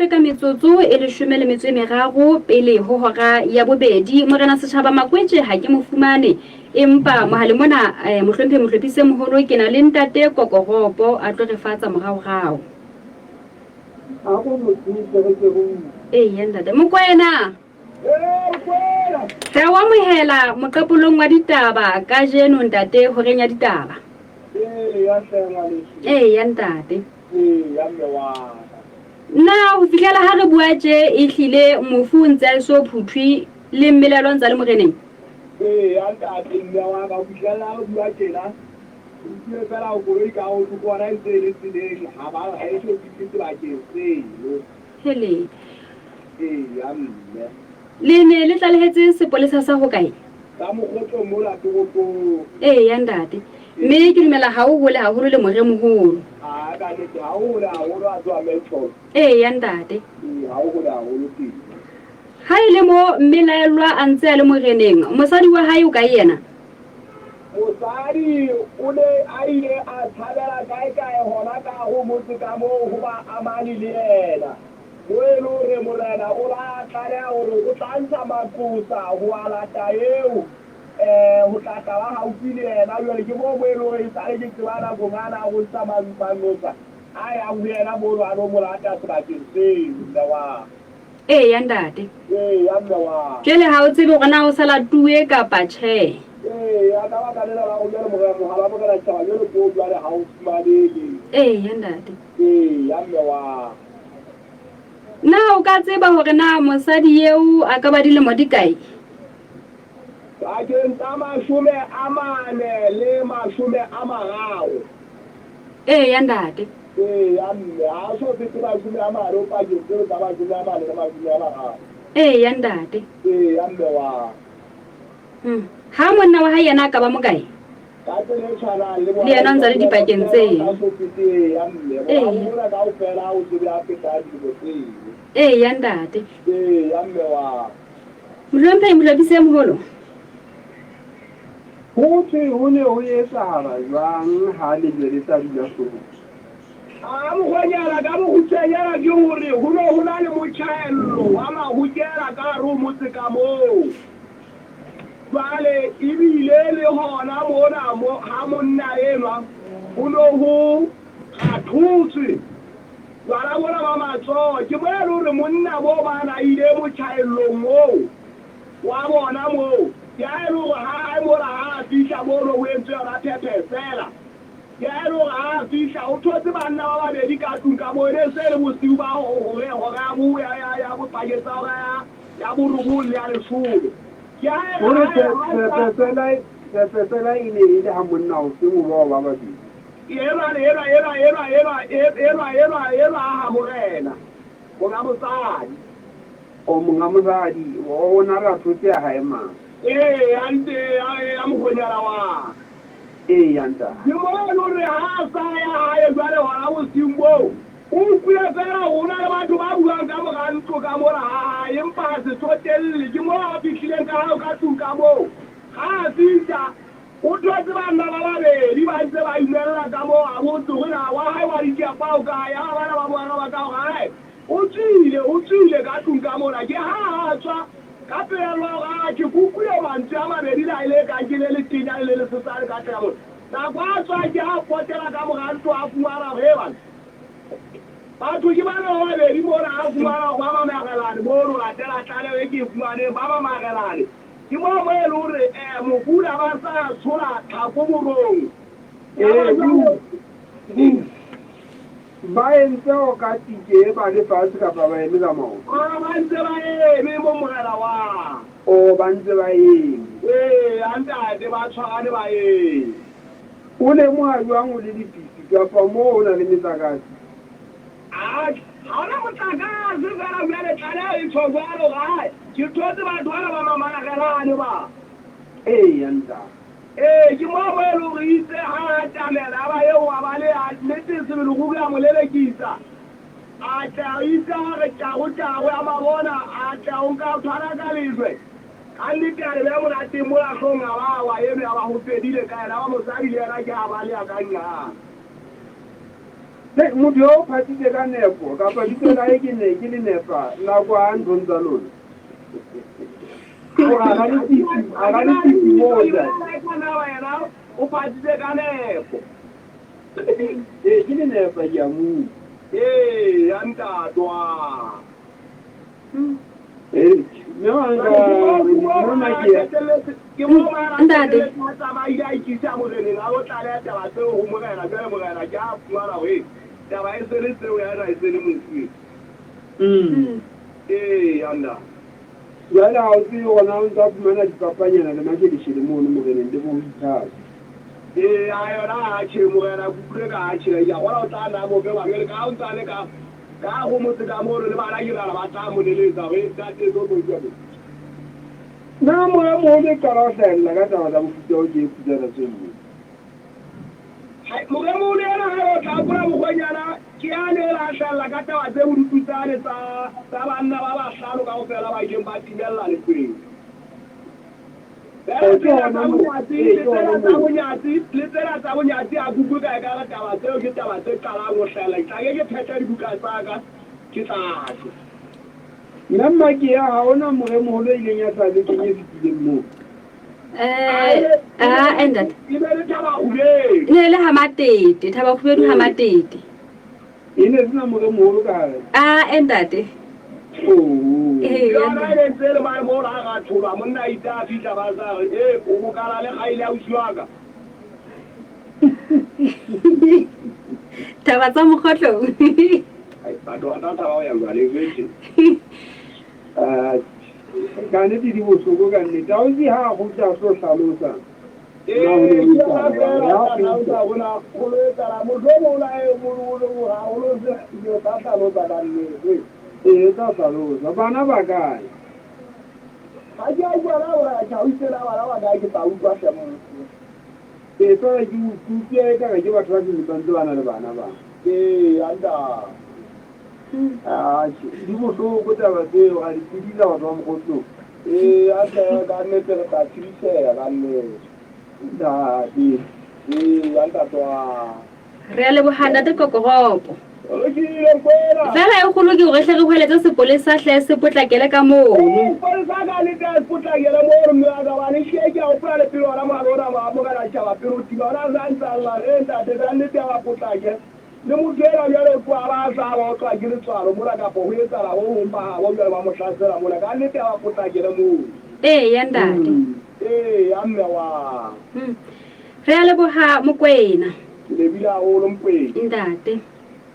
Afrika metsotso e le 13 pele ho hora ya bobedi. Morena Setjhaba Makwetje ha ke mo fumane, empa mohale mona mohlomphe mohlophise moholo ke na le ntate Kokoropo a tlo re fatsa moraorao. Ya ntate Mokwena. Re wa mohela moqepolong wa ditaba ka jeno ntate ho renya ditaba. Ya ntate. Na ho fihlela ha re bua tje e hlile mofu ntse a so phuthwi le mmelelo ntse le moreneng. Ya ntate mme wa ka fihlela ha bua tjena ke fela o go ka o tswana ntse le tseleng ha ba ha e so fitse ba ke seno. Hele. Ya mme. Le ne le tlalehetse sepolesa sa ho kae? Ka mogotlo mo la toropong. Ya ntate. Mme ke dumela ha o hole haholo le more moholo. Ka le ha o la o a tswa metso. Ya ntate. Ha o hole haholo ke. Ha ile mo mmelaelwa a ntse a le moreneng, mosadi wa hae o ka yena? Mosadi o ne a ile a thabela kae hona ka ho motse ka mo ho ba amani le yena. Moelo re morena o la tlale hore o tlantsha makusa ho alata eo ho tlatla ba haufi le yena jwale ke mo moelo re tsale ke tsebana bongana go tsa mangpanotsa a ya ho yena mo lo ano molata sebakeng seo wa. Ya ntate. Ya mmewa. Jwale ha o tsebe hore na o sala tuwe kapa tjhe? Ya ka ba ka lela la o jwale mohala mo kana tshaba jwale ko jwale ha o fumanele. Ya ntate. Ya mmewa. Na o ka tseba hore na mosadi eo a ka ba dilemo di kae? Bakeng tsa 40 le 30. Ya ntate. Ya mme ha so fete 40 o pa ke tseo ka 40 le 30. Ya ntate. Ya mmewa. Ha monna wa hae yena ka ba mokae? Ka tsene tshwana le Le yena ntse le dipakeng tse. Ya mme. Ba ka o fela o tsebe a peta di botse. Ya ntate. Ya mmewa. Mohlomphe mohlopise moholo. Hothwe ho ne ho etsahala jwang ha le jwale tsa dilasoro? Mokgonyana ka mokgutsenyana ke hore ho na le motjhaello wa mahukela ka hare ho motse ka moo. Jwale ebile le hona mona ha monna enwa ho no ho kgathutswe. Jwala bona ba matsoho ke bona le hore monna bo ba na ile motjhaellong moo wa bona moo. Ya ero ha mora ha fihla mono ho entse yona phephe fela. Ya ero ha fihla o thotse banna ba babedi ka tlung ka mo ene se le bosiu ba ho ga bu ya bo paketsa hora ya borubulle ya lesube. Ya ero tsela e ne ile ha monna o se mo ba babedi. Era ha morena. Bona mosadi. O monga mosadi o na ra thotse ya hae mang. Ante ya mokgonyana wa. Ya nta. Ke mo le re ha sa ya hae jwale hona bosimbo. O kuya fela hona le batho ba buang ka mora ntlo ka mora ha empa se tsotelle ke mo a fihlileng ka ha ka tuka mo. Ha fitla o thotse banna ba babedi ba ntse ba inela ka mo a botse hona wa hae wa dikia pao ka ya bana ba bona ba ka hae. O tsile ka tuka mona ke ha tswa ka pelo ga ke kukuya mantse a mabedi la ile ka ke le tinya le sesale ka tabo na kwa tswa ke ha potela ka moganto a fumara heba batho ke ba no ba le mona a fumara ba ba magelane mo ro la tela tlale ke fumane ba ba magelane ke mo mo le hore mokula ba sa tshola tlhako borong ba entse o ka tike ba le fatshe ka ba eme ka mao. Ba ntse ba eme mo mogala wa. Ba ntse ba eme. Anta de ba tshwara ba eme. O le mo a jwang o le dipisi kapa mo o na le metlakase? Ha ona motlakase fela mele tlale e tshwaro ga. Ke thotse batho ba mamagelane ba. Ya nta. Ke mo mo le itse ha tamela ba eo wa ba le a netse se le go ga molelekisa. A tla itse re tla go ya mabona a tla o ka tshwara ka lezwe. A le tare be mo na temo la hlonga ba wa eme ba ho pedile ka ela ba mosadi le yena ke a ba le a ka nya. motho yo o phatile ka nepo kapa ditso la e ke ne ke le nepa nako a nthong tsa lona a ga le tipi mo ja o phatile ka nepo ke le nepa ke a mo ya ntatwa ke mo Ntate. ba ya ikisa mo rene ga o tlale ya ba tseo go mogela ke mogela ke a fumana we taba e sele tseo ya ra e sele motsi anda jale ga o tse gona o ntsa fumana dipapanyana le makelešele mono moreneng le bo ithase a yona a tšhire mogela kukule ka a tšhire ya gona o tla na mo be bangele ka o ntsane ka go motse ka mo re le bana kirala ba tla mo leletsa we tate zo mo jwa na moya mogolo e kala o hlaelela ka taba tsa mofuta o ke e phutsela tseno mogemo le ena ga o tla kora bogonyana ke a ne la tlhalela ka taba tse bodututsane tsa banna ba bahlano ka go fela bakeng ba timelela lefeng le tsela tsa bonyatsi a kuku kae ka taba tseo ke taba tse qalang go tlhaela tlake ke phetha dibuka tsaka ke tlase nna mmake ya ga ona mogemogolo e ileng ya tsabe ke nye fetileng moo Ntate. e be le thaba huleng Ne le hamatete thaba khubedu hamatete e ne sena mogemogolo ka gare ntate yona e ntse le maemo la ga tsholwa monna ita a fitlha ba sa re o bokala le gaile a usiwaka thaba tsa mokgotlong batho ba tla thaba go ya jwale wetse ka nnete di bohloko ka nnete ga o di ga go tla so tlhalosa ee tla tlhalosa bana ba kae ga ke a jala gore a tšhaoisela bana ba kae ke tla utlwa semong ee fela ke utlwitse ka ga ke batho ba selipantse ba na le bana ba anda di bohloko taba tseo ga di tsedila batho ba mogotlong ande ka nnete re tla tshedisega ka nnete date anda twa re a lebogana te kokoropo re kile kwela fela e kgolo ke gore tle re hweletse sepolesa hle se potlakele ka mono polisa ka le ka potlakele mo re mme ka ba le sheke a opela le pelo ona malona ba mo ka tšhaba pero tiba ona sa ntsalla re ntate ka nnete ba potlake le motho ena bjale kwa ba sa ba o tla ke le tswaro mola ka go etsala go hompa ga bo bjale ba mo hlasela mola ka nnete ba potlakele moo ya ntate amme wa re a leboga mokwena le bila go lo mpwe ntate